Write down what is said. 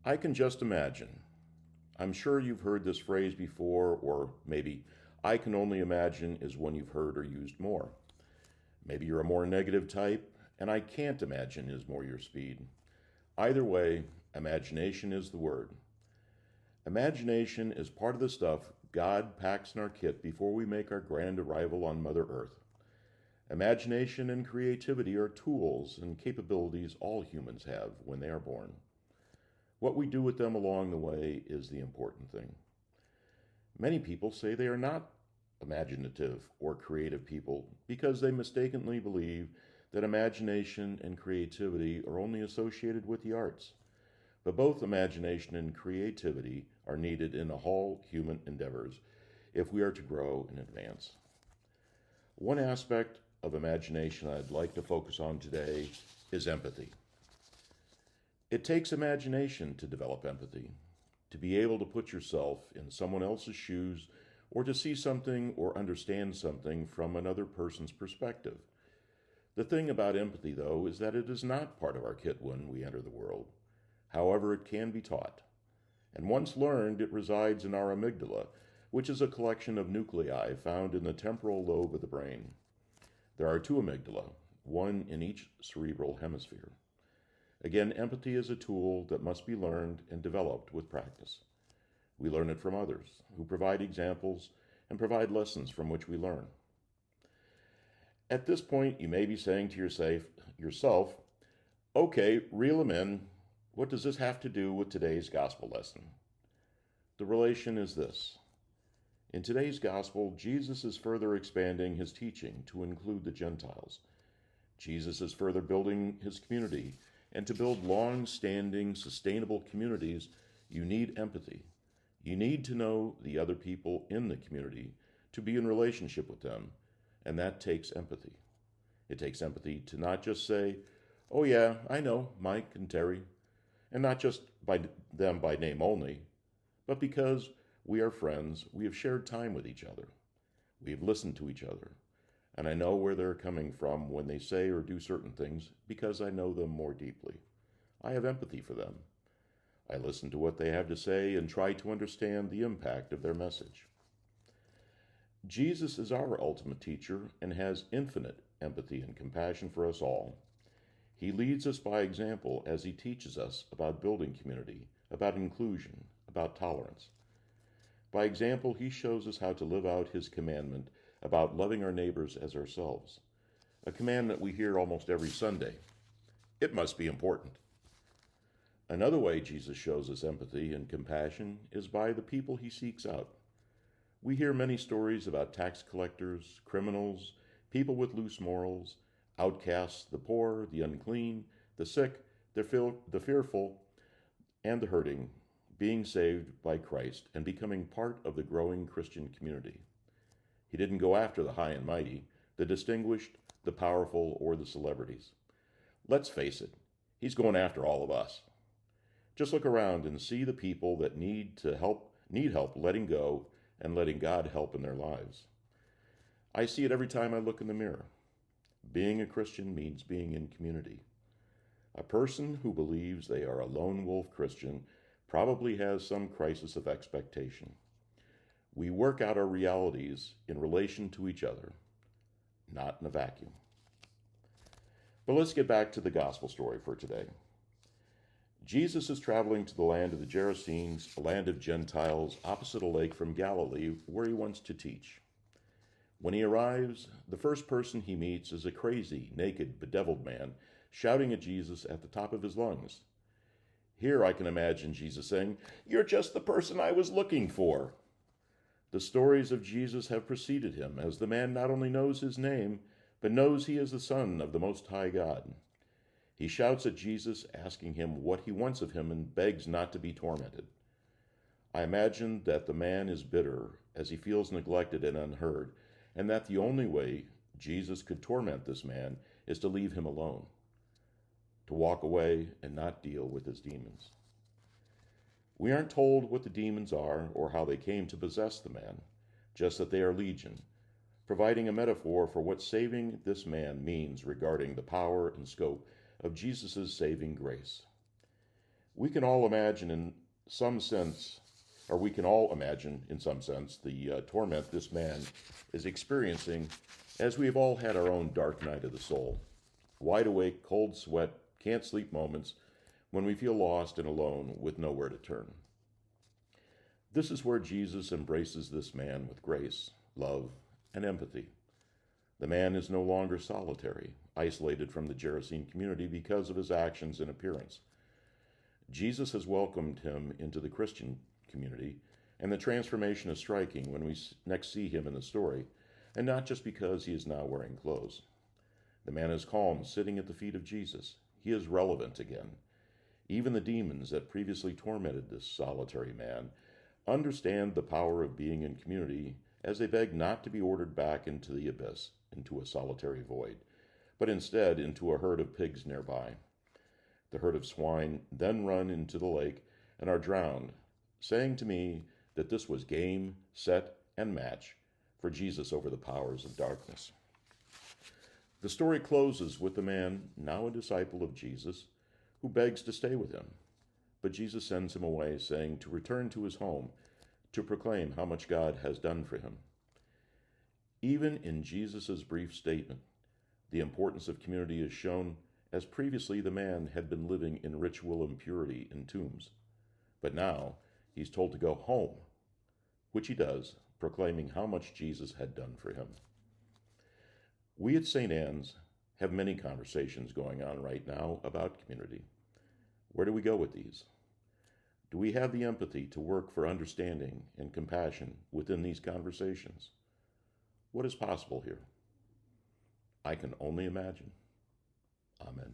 I can just imagine. I'm sure you've heard this phrase before, or maybe I can only imagine is one you've heard or used more. Maybe you're a more negative type, and I can't imagine is more your speed. Either way, imagination is the word. Imagination is part of the stuff God packs in our kit before we make our grand arrival on Mother Earth. Imagination and creativity are tools and capabilities all humans have when they are born. What we do with them along the way is the important thing. Many people say they are not imaginative or creative people because they mistakenly believe that imagination and creativity are only associated with the arts. But both imagination and creativity are needed in all human endeavors if we are to grow and advance. One aspect of imagination I'd like to focus on today is empathy. It takes imagination to develop empathy, to be able to put yourself in someone else's shoes or to see something or understand something from another person's perspective. The thing about empathy, though, is that it is not part of our kit when we enter the world. However, it can be taught. And once learned, it resides in our amygdala, which is a collection of nuclei found in the temporal lobe of the brain. There are two amygdala, one in each cerebral hemisphere. Again, empathy is a tool that must be learned and developed with practice. We learn it from others, who provide examples and provide lessons from which we learn. At this point, you may be saying to yourself, okay, reel 'em in. What does this have to do with today's gospel lesson? The relation is this. In today's gospel, Jesus is further expanding his teaching to include the Gentiles. Jesus is further building his community, and to build long-standing, sustainable communities, you need empathy. You need to know the other people in the community, to be in relationship with them, and that takes empathy. It takes empathy to not just say, oh yeah, I know Mike and Terry, and not just by them by name only, but because we are friends, we have shared time with each other. We have listened to each other. And I know where they're coming from when they say or do certain things because I know them more deeply. I have empathy for them. I listen to what they have to say and try to understand the impact of their message. Jesus is our ultimate teacher and has infinite empathy and compassion for us all. He leads us by example as he teaches us about building community, about inclusion, about tolerance. By example, he shows us how to live out his commandment about loving our neighbors as ourselves, a commandment we hear almost every Sunday. It must be important. Another way Jesus shows us empathy and compassion is by the people he seeks out. We hear many stories about tax collectors, criminals, people with loose morals, outcasts, the poor, the unclean, the sick, the fearful, and the hurting, being saved by Christ and becoming part of the growing Christian community. He didn't go after the high and mighty, the distinguished, the powerful, or the celebrities. Let's face it, he's going after all of us. Just look around and see the people that need help letting go and letting God help in their lives. I see it every time I look in the mirror. Being a Christian means being in community. A person who believes they are a lone wolf Christian probably has some crisis of expectation. We work out our realities in relation to each other, not in a vacuum. But let's get back to the gospel story for today. Jesus is traveling to the land of the Gerasenes, a land of Gentiles opposite a lake from Galilee where he wants to teach. When he arrives, the first person he meets is a crazy, naked, bedeviled man shouting at Jesus at the top of his lungs. Here I can imagine Jesus saying, "You're just the person I was looking for." The stories of Jesus have preceded him, as the man not only knows his name, but knows he is the Son of the Most High God. He shouts at Jesus, asking him what he wants of him, and begs not to be tormented. I imagine that the man is bitter, as he feels neglected and unheard, and that the only way Jesus could torment this man is to leave him alone, to walk away and not deal with his demons. We aren't told what the demons are or how they came to possess the man, just that they are legion, providing a metaphor for what saving this man means regarding the power and scope of Jesus' saving grace. We can all imagine in some sense, or we can all imagine in some sense, the torment this man is experiencing, as we have all had our own dark night of the soul. Wide awake, cold sweat, can't sleep moments when we feel lost and alone with nowhere to turn. This is where Jesus embraces this man with grace, love, and empathy. The man is no longer solitary, isolated from the Gerasene community because of his actions and appearance. Jesus has welcomed him into the Christian community, and the transformation is striking when we next see him in the story, and not just because he is now wearing clothes. The man is calm, sitting at the feet of Jesus. He is relevant again. Even the demons that previously tormented this solitary man understand the power of being in community as they beg not to be ordered back into the abyss, into a solitary void, but instead into a herd of pigs nearby. The herd of swine then run into the lake and are drowned, saying to me that this was game, set, and match for Jesus over the powers of darkness. The story closes with the man, now a disciple of Jesus, who begs to stay with him. But Jesus sends him away, saying to return to his home, to proclaim how much God has done for him. Even in Jesus' brief statement, the importance of community is shown, as previously the man had been living in ritual impurity in tombs. But now he's told to go home, which he does, proclaiming how much Jesus had done for him. We at St. Anne's have many conversations going on right now about community. Where do we go with these? Do we have the empathy to work for understanding and compassion within these conversations? What is possible here? I can only imagine. Amen.